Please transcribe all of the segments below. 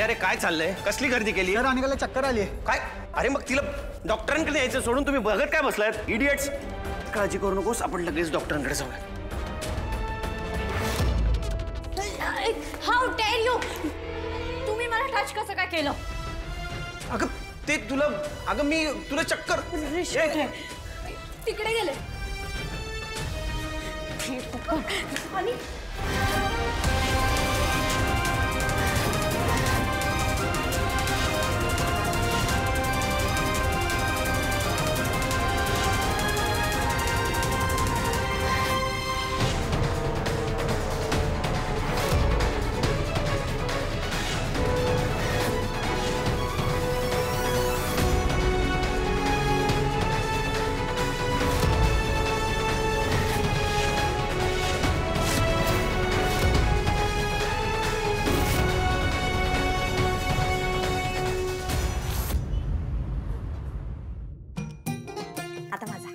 अरे काय चाललंय? कसली गर्दी केली? सर अनिकाला चक्कर आली काय? अरे मग तिला डॉक्टरांकडे यायचं सोडून तुम्ही बघत काय बसलायत इडियट्स? काळजी करू नकोस, आपण लगेच डॉक्टरांकडे जाऊया. How dare you! तुम्ही मला टच कसं काय केलं? अगं ते तुला, अगं मी तुला चक्कर तिकडे गेले आणि आता माझा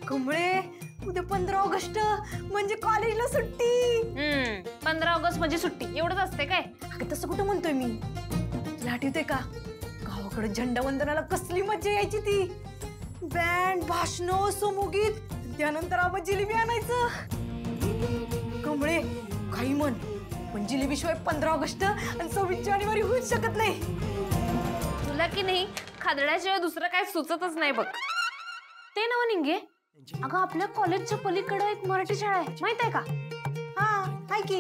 कुंबळे. उद्या 15 ऑगस्ट म्हणजे कॉलेजला सुट्टी. 15 ऑगस्ट म्हणजे सुट्टी एवढंच असते काय? अगं तसं कुठं म्हणतोय मी. तुला आठवतंय का गावाकडे झेंडावंदनाला कसली मज्जा यायची ती. बँड, भाषण, समूहगीत, त्यानंतर आपण जिलेबी आणायचं. कुंबळे काही म्हण पण जिलेबीशिवाय 15 ऑगस्ट आणि 26 जानेवारी होऊच शकत नाही. तुला की नाही खादड्याशिवाय दुसरं काय सुचतच नाही बघ. ते नव निंगे, अगं आपल्या कॉलेजच्या पलीकडे एक मराठी शाळा आहे माहित आहे का? हा हाय की.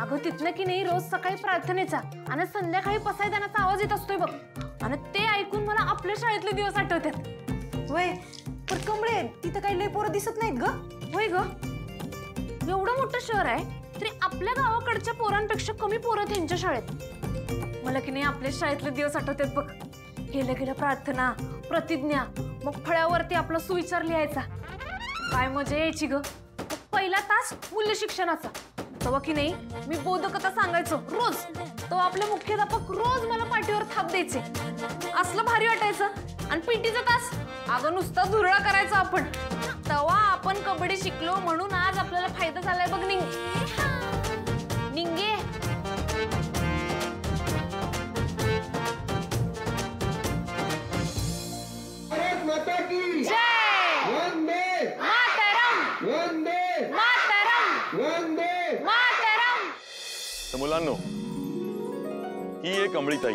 अगं तिथनं की नाही रोज सकाळी प्रार्थनेचा आणि संध्याकाळी पसायदानाचा आवाज येत असतोय बघ. आणि ते ऐकून मला आपल्या शाळेतले दिवस आठवतात. वय पण कमळे तिथं काही लय पोरं दिसत नाहीत ग. होय ग, एवढं मोठं शहर आहे तरी आपल्या गावाकडच्या पोरांपेक्षा कमी पोरं त्यांच्या शाळेत. मला की नाही आपल्या शाळेतले दिवस आठवतात बघ. गेल्या गेल्या प्रार्थना, प्रतिज्ञा, मग फळ्यावरती आपला सुविचार लिहायचा. काय मजा यायची ग. पहिला तास मूल्य शिक्षणाचा. तेव्हा की नाही मी बोधकथा सांगायचो रोज. तेव्हा आपले मुख्याध्यापक रोज मला पाठीवर थाप द्यायचे. असलं भारी वाटायचं. आणि पीटीचा तास, अगं नुसता धुरळा करायचा आपण. तेव्हा आपण कबड्डी शिकलो म्हणून आज आपल्याला फायदा झालाय बघ निंगे. माता की जय. वंदे मातरम. वंदे मातरम. वंदे मातरम. तर मुलांनो, ही एक अमळीताई.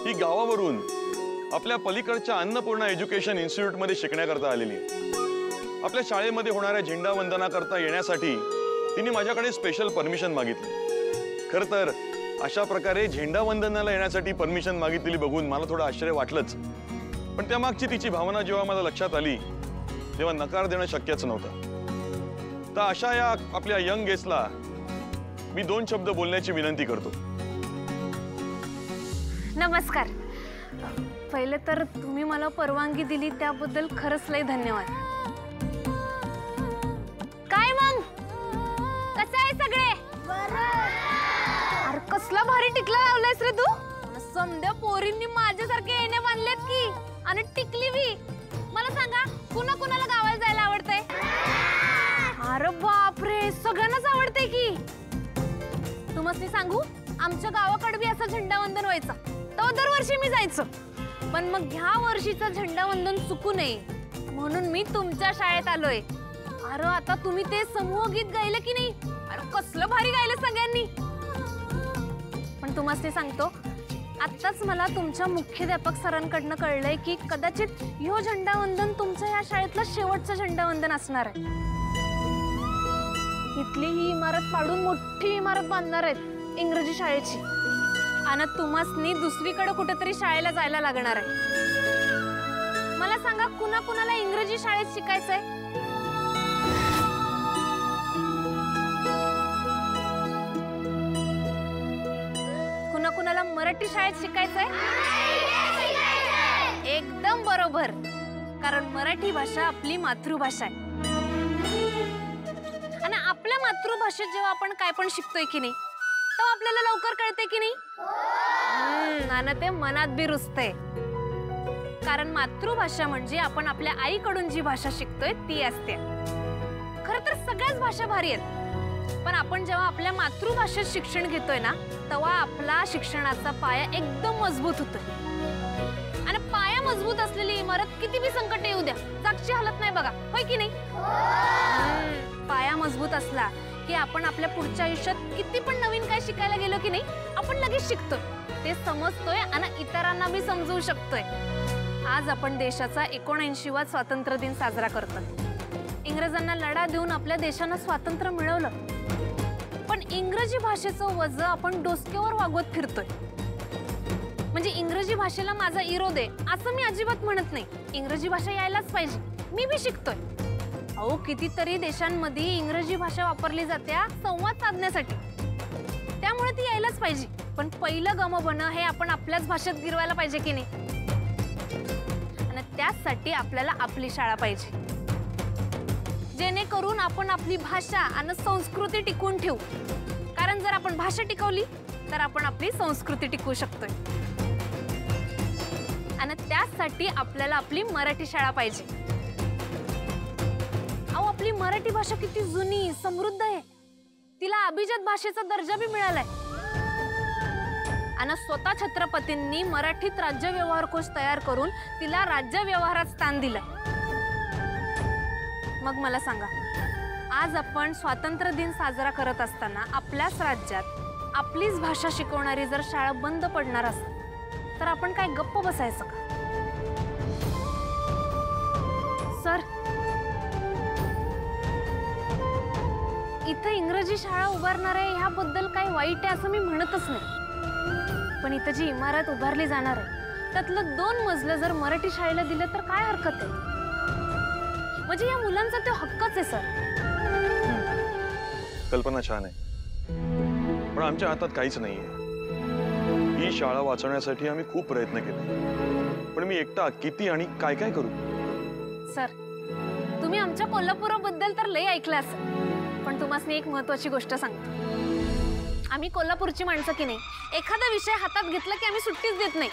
ही गावावरून आपल्या पलीकडच्या अन्नपूर्णा एज्युकेशन इन्स्टिट्यूट मध्ये शिकण्याकरता आलेली. आपल्या शाळेमध्ये होणाऱ्या झेंडावंदनाकरता येण्यासाठी तिने माझ्याकडे स्पेशल परमिशन मागितली. खर तर अशा प्रकारे झेंडावंदनाला येण्यासाठी परमिशन मागितलेली बघून मला थोडं आश्चर्य वाटलंच. पण त्यामागची तिची भावना जेव्हा मला लक्षात आली तेव्हा नकार देणं शक्यच नव्हतं. तर अशा या आपल्या यंग गेस्टला मी 2 शब्द बोलण्याची विनंती करतो. नमस्कार. पहिले तर तुम्ही मला परवानगी दिली त्याबद्दल खरंच लय धन्यवाद. काय मग कसं आहे सगळे? अरे कसला भारी टिकला लावलायस रे तू. समध्या पोरींनी माझ्यासारखे येणे बांधलेत की आणि टिकली बी. मला सांगा कुणा कुणाला गावाला जायला आवडतंय? अरे बापरे, सगळ्यांनाच आवडतंय की. तुम्हाला सांगू आमच्या गावाकडे बी असं झेंडावंदन व्हायचं. तो दरवर्षी मी जायचं. पण मग ह्या वर्षीचं झेंडावंदन चुकू नये म्हणून मी तुमच्या शाळेत आलोय. अरे आता तुम्ही ते समूह गीत गायलं की नाही? अरे कसलं भारी गायलं सगळ्यांनी. पण तुम्हाला सांगतो, आत्ताच मला तुमच्या मुख्याध्यापक सरांकडनं कळलंय की कदाचित ह्यो झेंडावंदन तुमच्या या शाळेतलं शेवटचं झेंडावंदन असणार आहे. इथली ही इमारत पाडून मोठी इमारत बांधणार आहेत इंग्रजी शाळेची. आणि तुम्हासनी दुसरीकडे कुठेतरी शाळेला जायला लागणार आहे. मला सांगा कुणा कुणाला इंग्रजी शाळेत शिकायचंय? कुणा कुणाला मराठी शाळेत शिकायचंय? एकदम बरोबर. कारण मराठी भाषा आपली मातृभाषा आहे. आणि आपल्या मातृभाषेत जेव्हा आपण काय पण शिकतोय की नाही तेव्हा आपल्याला लवकर कळते की नाही? आणि ते मनात बी रुजते. कारण मातृभाषा म्हणजे आपण आपल्या आईकडून जी भाषा शिकतोय ती असते. खरं तर सगळ्याच भाषा भारी आहेत, पण आपण जेव्हा आपल्या मातृभाषेत शिक्षण घेतोय ना, तेव्हा आपला शिक्षणाचा पाया एकदम मजबूत होतोय. आणि पाया मजबूत असलेली इमारत किती बी संकट येऊ द्या, जागची हालत नाही बघा, होय की नाही? पाया मजबूत असला की आपण आपल्या पुढच्या आयुष्यात किती पण नवीन काय शिकायला गेलो की नाही, आपण लगेच शिकतोय, ते समजतोय आणि इतरांना बी समजवू शकतोय. आज आपण देशाचा 79वा स्वातंत्र्य दिन साजरा करतोय. इंग्रजांना लढा देऊन आपल्या देशानं स्वातंत्र्य मिळवलं, पण इंग्रजी भाषेचं वजन आपण डोसक्यावर वागवत फिरतोय. म्हणजे इंग्रजी भाषेला माझा विरोध आहे असं मी अजिबात म्हणत नाही. इंग्रजी भाषा यायलाच पाहिजे, मी बी शिकतोय. अहो, कितीतरी देशांमध्ये इंग्रजी भाषा वापरली जाते संवाद साधण्यासाठी, त्यामुळे ती यायलाच पाहिजे. पण पहिलं गमबनं हे आपण आपल्याच भाषेत गिरवायला पाहिजे की नाही, आणि त्यासाठी आपल्याला आपली शाळा पाहिजे, जेणेकरून आपण आपली भाषा आणि संस्कृती टिकवून ठेवू. कारण जर आपण भाषा टिकवली तर आपण आपली संस्कृती टिकवू शकतोय. आणि त्यासाठी आपल्याला आपली मराठी शाळा पाहिजे. अहो, आपली मराठी भाषा किती जुनी समृद्ध आहे, तिला अभिजात भाषेचा दर्जा बी मिळालाय. आणि स्वतः छत्रपतींनी मराठीत राज्य व्यवहार कोश तयार करून तिला राज्य व्यवहारात स्थान दिलं. मग मला सांगा, आज आपण स्वातंत्र्य दिन साजरा करत असताना आपल्याच राज्यात आपलीच भाषा शिकवणारी जर शाळा बंद पडणार असेल तर आपण काय गप्प बसायचं का? सर, इथं इंग्रजी शाळा उभारणार आहे ह्याबद्दल काही वाईट आहे असं मी म्हणतच नाही, पण इथं जी इमारत उभारली जाणार आहे त्यातलं 2 मजलं जर मराठी शाळेला दिलं तर काय हरकत आहे? म्हणजे या मुलांचा तो हक्कच आहे सर. कल्पना छान आहे, पण आमच्या हातात काहीच नाहीये. ही शाळा वाचवण्यासाठी आम्ही खूप प्रयत्न केले, पण मी एकटा किती आणि काय काय करू? सर, तुम्ही आमच्या कोल्हापूरबद्दल तर लय ऐकलं असेल, पण तुम्हाला एक महत्त्वाची गोष्ट सांगतो. आम्ही कोल्हापूरची माणसं की नाही, एखादा विषय हातात घेतला की आम्ही सुट्टीच देत नाही.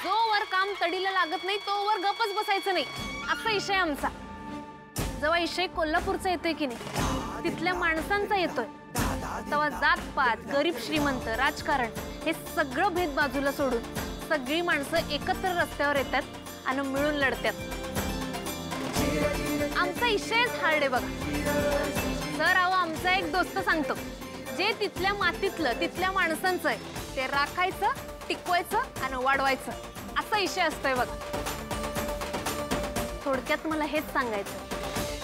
जोवर काम तडीला लागत नाही तोवर गपच बसायचं नाही, असा विषय आमचा. जेव्हा विषय कोल्हापूरचा येतोय की नाही, तिथल्या माणसांचा येतोय, तेव्हा जातपात, गरीब श्रीमंत, राजकारण हे सगळं भेद बाजूला सोडून सगळी माणसं एकत्र रस्त्यावर येतात आणि मिळून लढतात. आमचा विषयच हार्ड आहे बघा सर. अहो, आमचा एक दोस्त सांगतो, जे तिथल्या मातीतलं तिथल्या माणसांचं आहे ते राखायचं, टिकवायचं आणि वाढवायचं, असा विषय असतोय बघ. थोडक्यात मला हेच सांगायचं,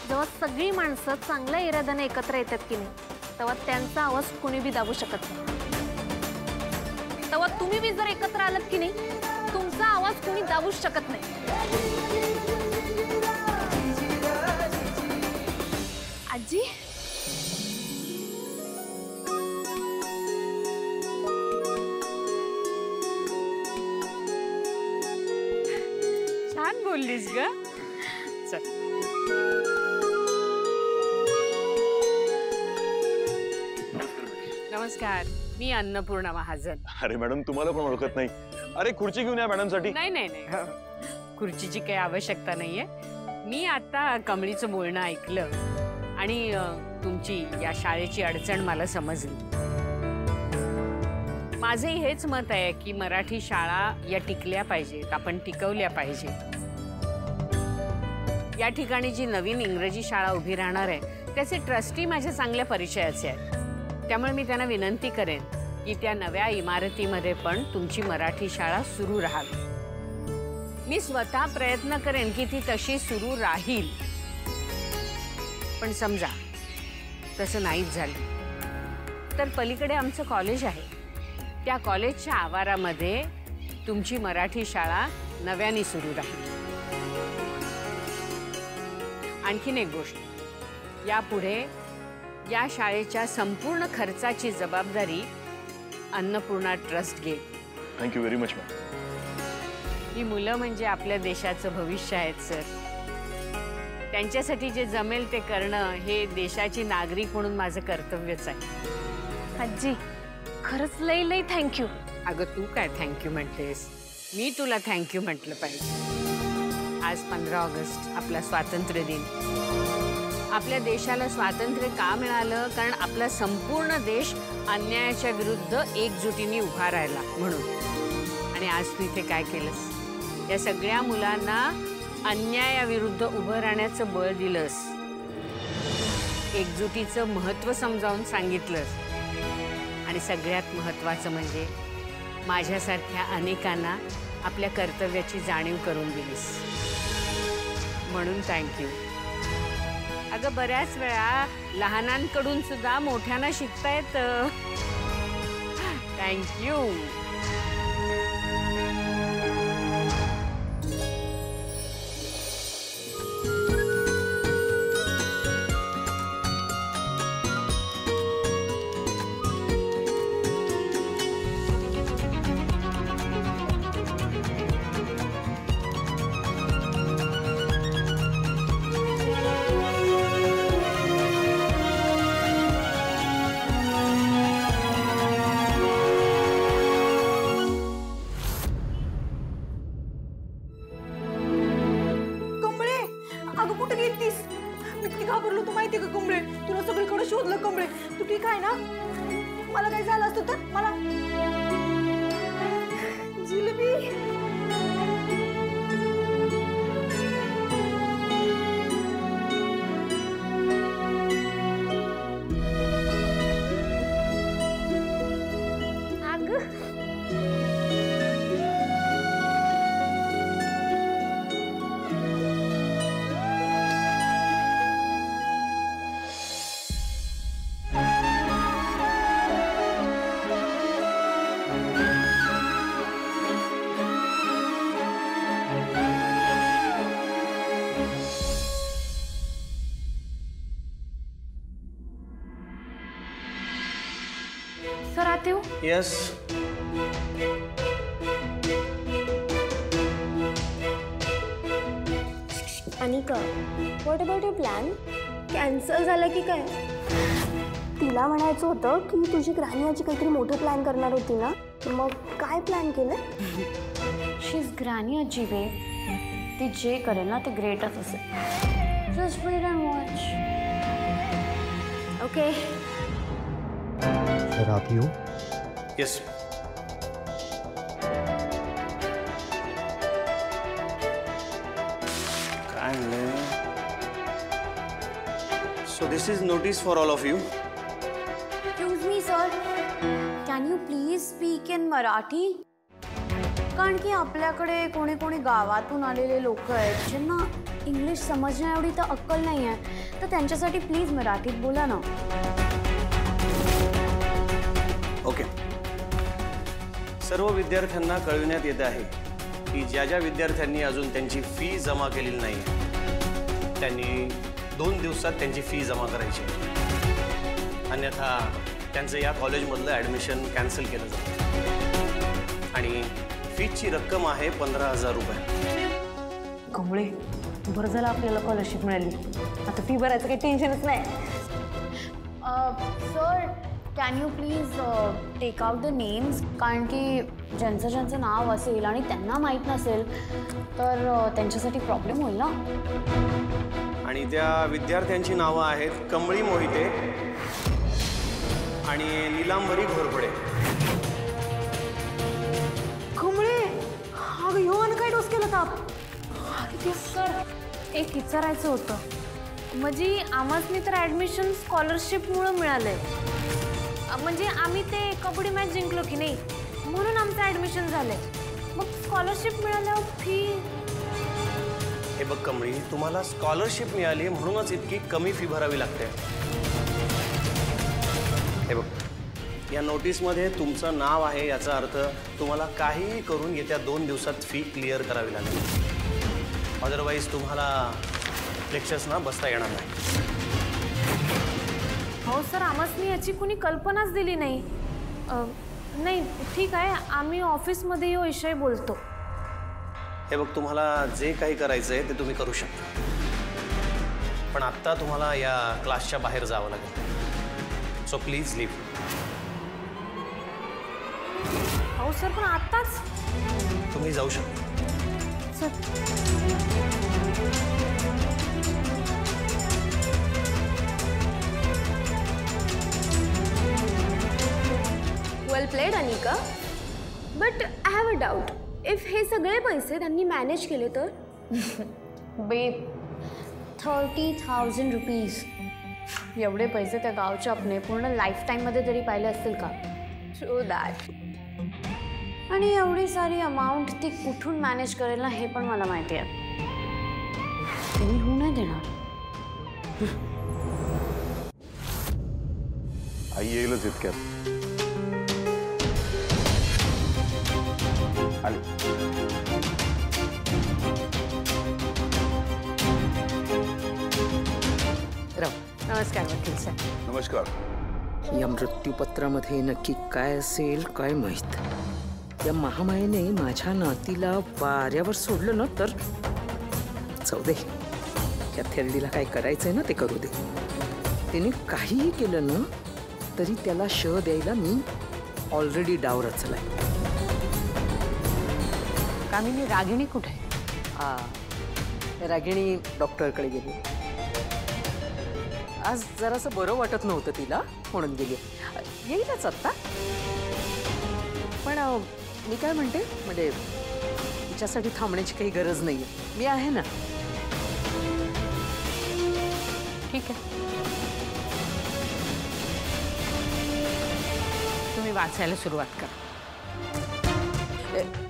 जेव्हा सगळी माणसं चांगल्या इराद्याने एकत्र येतात की नाही, तेव्हा त्यांचा आवाज कुणी बी दाबू शकत नाही. तेव्हा तुम्ही बी जर एकत्र आलात की नाही, तुमचा आवाज कुणी दाबूच शकत नाही. आजी, छान बोललीस ग. चल. नमस्कार, मी अन्नपूर्णा महाजन. अरे मॅडम, तुम्हाला पण ओळखत नाही. अरे खुर्ची घेऊन या मॅडम साठी. नाही नाही नाही, खुर्चीची काही आवश्यकता नाहीये. मी आता कमळीचं बोलणं ऐकलं आणि तुमची या शाळेची अडचण मला समजली. माझंही हेच मत आहे की मराठी शाळा या टिकल्या पाहिजेत, आपण टिकवल्या पाहिजेत. या ठिकाणी जी नवीन इंग्रजी शाळा उभी राहणार आहे त्याचे ट्रस्टी माझ्या चांगल्या परिचयाचे आहेत. त्यामुळे मी त्यांना विनंती करेन की त्या नव्या इमारतीमध्ये पण तुमची मराठी शाळा सुरू राहावी. मी स्वतः प्रयत्न करेन की ती तशी सुरू राहील, पण समजा तसं नाहीच झालं तर पलीकडे आमचं कॉलेज आहे, त्या कॉलेजच्या आवारामध्ये तुमची मराठी शाळा नव्याने सुरू राहील. आणखीन एक गोष्ट, यापुढे या शाळेच्या संपूर्ण खर्चाची जबाबदारी अन्नपूर्णा ट्रस्ट घेईल. Thank you very much ma'am. ही मुलं म्हणजे आपल्या देशाचं भविष्य आहेत सर. त्यांच्यासाठी जे जमेल ते करणं हे देशाची नागरिक म्हणून माझं कर्तव्यच आहे. आजी, खरंच लई लई थँक्यू. अगं, तू काय थँक्यू म्हणतेस, मी तुला थँक्यू म्हटलं पाहिजे. आज 15 ऑगस्ट आपला स्वातंत्र्य दिन. आपल्या देशाला स्वातंत्र्य का मिळालं? कारण आपला संपूर्ण देश अन्यायाच्या विरुद्ध एकजुटीने उभा राहिला म्हणून. आणि आज तू इथे काय केलंस? या सगळ्या मुलांना अन्यायाविरुद्ध उभं राहण्याचं बळ दिलंस, एकजुटीचं महत्त्व समजावून सांगितलंस आणि सगळ्यात महत्त्वाचं म्हणजे माझ्यासारख्या अनेकांना आपल्या कर्तव्याची जाणीव करून दिलीस. म्हणून थँक्यू. अगं बऱ्याच वेळा लहानांकडून सुद्धा मोठ्यांना शिकता येतं. थँक्यू. कमळे, अगं कुठे गेलतीस? मी किती घाबरलो तू माहिती का कमळे? तुला सगळीकडे शोधलं कमळे. तू ठीक आहे ना? मला काय झालं असतं तर मला जिलेबी. सर आते हो. Yes. Anika, what about your plan? Cancel झालं की काय? तिला म्हणायचं होतं की तुझी ग्रॅनियाची काहीतरी मोठं प्लॅन करणार होती ना, मग काय प्लॅन केलं? शी इज ग्रॅनी अजीब आहे. ती जे करेल ना ते ग्रेटच असेल. Just wait and watch. Okay. Sir आप ही हो? येस. काय म्हणलं? So this is notice for all of you. Excuse me sir, can you please speak in Marathi? कारण की आपल्याकडे कोणी कोणी गावातून आलेले लोक आहेत ज्यांना इंग्लिश समजण्या एवढी तर अक्कल नाही आहे, तर त्यांच्यासाठी प्लीज मराठीत बोला ना. ओके. सर्व विद्यार्थ्यांना कळविण्यात येत आहे की ज्या ज्या विद्यार्थ्यांनी अजून त्यांची फी जमा केलेली नाही त्यांनी 2 दिवसात त्यांची फी जमा करायची. अन्यथा त्यांचं या कॉलेजमधलं ॲडमिशन कॅन्सल केलं जातं आणि फीची रक्कम आहे 15,000 रुपये. कमळे, बरं झालं आपल्याला स्कॉलरशिप मिळाली. आता फी भरायचं काही टेन्शनच नाही. Sir, can you please take out the names? कारण की ज्यांचं ज्यांचं नाव असेल आणि त्यांना माहीत नसेल तर त्यांच्यासाठी प्रॉब्लेम होईल ना. आणि त्या विद्यार्थ्यांची नावं आहेत कमळी मोहिते आणि नीलांबरी घोरपडे. कमळे, अगं ह्यो काय डोस केला ताप? सर, एक विचारायचं होतं. म्हणजे आम्हासनी तर ॲडमिशन स्कॉलरशिपमुळं मिळालंय. म्हणजे आम्ही ते कबड्डी मॅच जिंकलो की नाही, म्हणून आमचं ॲडमिशन झालंय. मग स्कॉलरशिप मिळाल्यावर फी? हे बघ कमळी, तुम्हाला स्कॉलरशिप मिळाली म्हणूनच इतकी कमी फी भरावी लागते. हे बघ, या नोटीसमध्ये तुमचं नाव आहे याचा अर्थ तुम्हाला काहीही करून येत्या 2 दिवसात फी क्लिअर करावी लागेल. अदरवाईज तुम्हाला लेक्चर्सना बसता येणार नाही. हो सर, आम्हासनी याची कुणी कल्पनाच दिली नाही. नाही ठीक आहे, आम्ही ऑफिसमध्ये हा विषय बोलतो. हे बघ, तुम्हाला जे काही करायचं आहे ते तुम्ही करू शकता, पण आत्ता तुम्हाला या क्लासच्या बाहेर जावं लागेल. So please leave. हो सर, पण आत्ताच? तुम्ही जाऊ शकता. सर प्लेड Anika. But I have a doubt. इफ हे सगळे पैसे त्यांनी मॅनेज केले तर? बेब 30,000 रुपीज. एवढे पैसे त्या गावच्या आपणे पूर्ण लाईफ टाईममध्ये तरी पाहिले असतील का? True that. आणि एवढी सारी अमाऊंट ती कुठून मॅनेज करेल ना हे पण मला माहिती आहे. त्यांनी होऊ नाही देणार. आई येईलच इतक्यात. आली. नमस्कार वकील सर. नमस्कार. या मृत्यूपत्रामध्ये नक्की काय असेल काय माहीत. या महामायेने माझ्या नातीला वाऱ्यावर सोडलं ना तर जाऊ दे. त्या थेरडीला काय करायचंय ना ते करू दे. तिने काहीही केलं ना तरी त्याला श द्यायला मी ऑलरेडी डाव रचलाय. कामिनी रागिणी कुठे? रागिणी डॉक्टरकडे गेली. आज जरासं बरं वाटत नव्हतं तिला म्हणून गेली. येईलच आत्ता. पण मी काय म्हणते म्हणजे तिच्यासाठी थांबण्याची काही गरज नाहीये. मी आहे ना. ठीक आहे. तुम्ही वाचायला सुरुवात करा.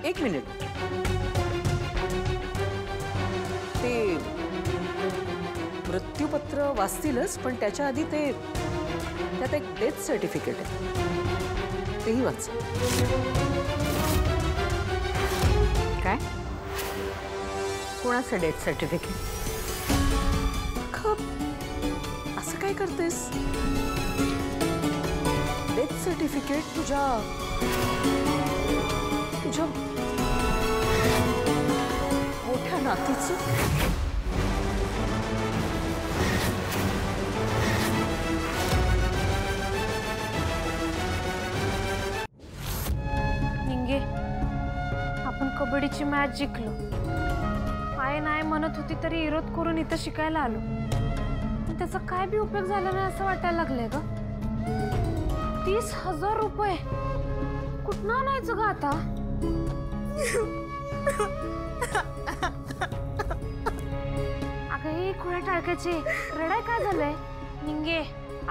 एक मिनिट. ते मृत्यूपत्र वाचतीलच पण त्याच्या आधी ते त्यात एक डेथ सर्टिफिकेट आहे तेही वाच. काय? कोणाचं डेथ सर्टिफिकेट? असं काय करतेस? डेथ सर्टिफिकेट तुझ्या तुझ्या मोठ्या नातीचं. निंगे, आपण कबड्डीची मॅच जिंकलो. आय नाही म्हणत होती तरी विरोध करून इथं शिकायला आलो. त्याचा काय बी उपयोग झाला नाही असं वाटायला लागलंय ग. 30,000 रुपये कुठनं आणायचं ग आता? अगं हे खुळ्या टाळक्याचे रडाय काय झालंय? निंगे,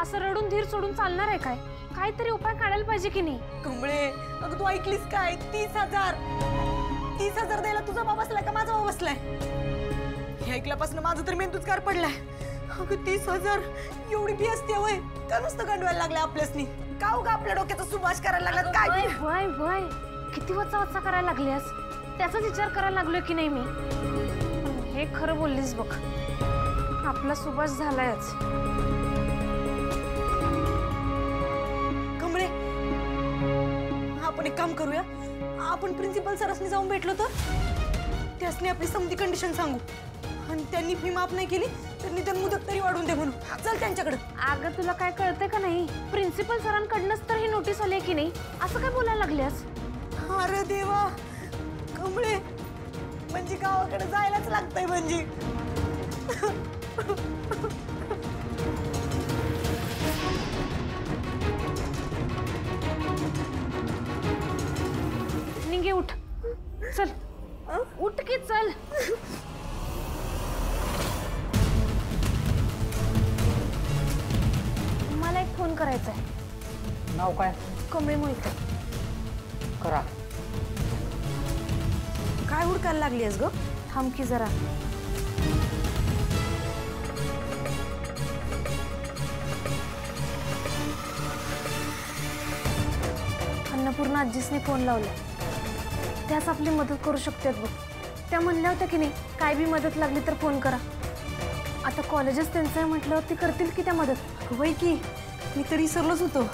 असं रडून धीर सोडून चालणार आहे काय? काहीतरी उपाय काढायला पाहिजे की नाही? कमळे, अगं तू ऐकलीस काय? 30,000. 30,000 द्यायला तुझा बाबा बसलाय का माझा बाबा बसलाय? हे ऐकल्यापासून माझं तर मेंदूच कार पडलाय. अगं 30,000 एवढी बी असते वय का? नुसतं गंडवायला लागलाय आपल्यासनी का? उगा आपल्या डोक्याचा सुभाष करायला लागलात काय? वय वय किती वचा वचा करायला लागलीस? त्याचाच विचार करायला लागलोय की नाही मी? हे खरं बोललीस बघ. आपला सुभाष झालायच. कमळे, आपण एक काम करूया. आपण प्रिन्सिपल सरांनी जाऊन भेटलो तर त्यासनी आपली समधी कंडिशन सांगू आणि त्यांनी फी माफ नाही केली तर निदान मुदत तरी वाढून दे म्हणून. चल त्यांच्याकडे. अगं तुला काय कळतंय का नाही? प्रिन्सिपल सरांकडनंच तर ही नोटीस आली की नाही? असं काय बोलायला लागल्यास? अरे देवा कमळे, म्हणजे गावाकडे जायलाच लागतंय म्हणजे. निंगे उठ. चल उठ की चल. मला एक फोन करायचा आहे. नाव काय? कमळे मोहिते. करा. काय हुडकायला लागलीस ग? थांब की जरा. अन्नपूर्णा आजीसने फोन लावला. त्याच आपली मदत करू शकतात बघ. त्या म्हणल्या होत्या की नाही काय बी मदत लागली तर फोन करा. आता कॉलेजच त्यांचं आहे म्हटल्यावर ती करतील की त्या मदत. वय की मी तरी विसरलोच होतो.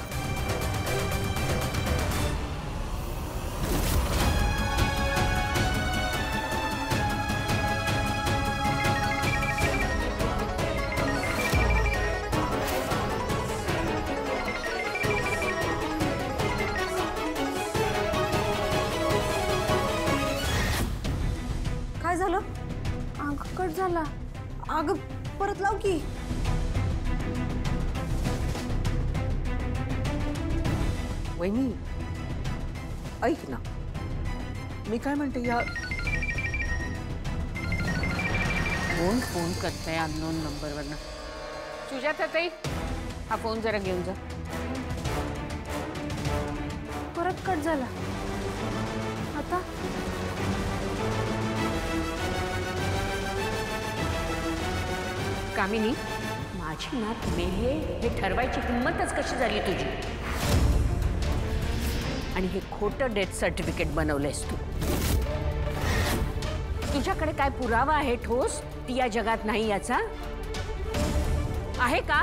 काय झालं? अगं कट झाला. अगं परत लाव की. वहिनी ऐक ना, मी काय म्हणते, या कोण फोन करताय अननोन नंबरवरनं? सुजाताताई, हा फोन जरा घेऊन जा. परत कट झाला. आता कामिनी, माझी नात मेली आहे हे ठरवायची हिंमतच कशी झाली तुझी? आणि हे खोटं डेथ सर्टिफिकेट बनवलंयस तू. तुझ्याकडे काय पुरावा आहे ठोस ती या जगात नाही याचा? आहे का?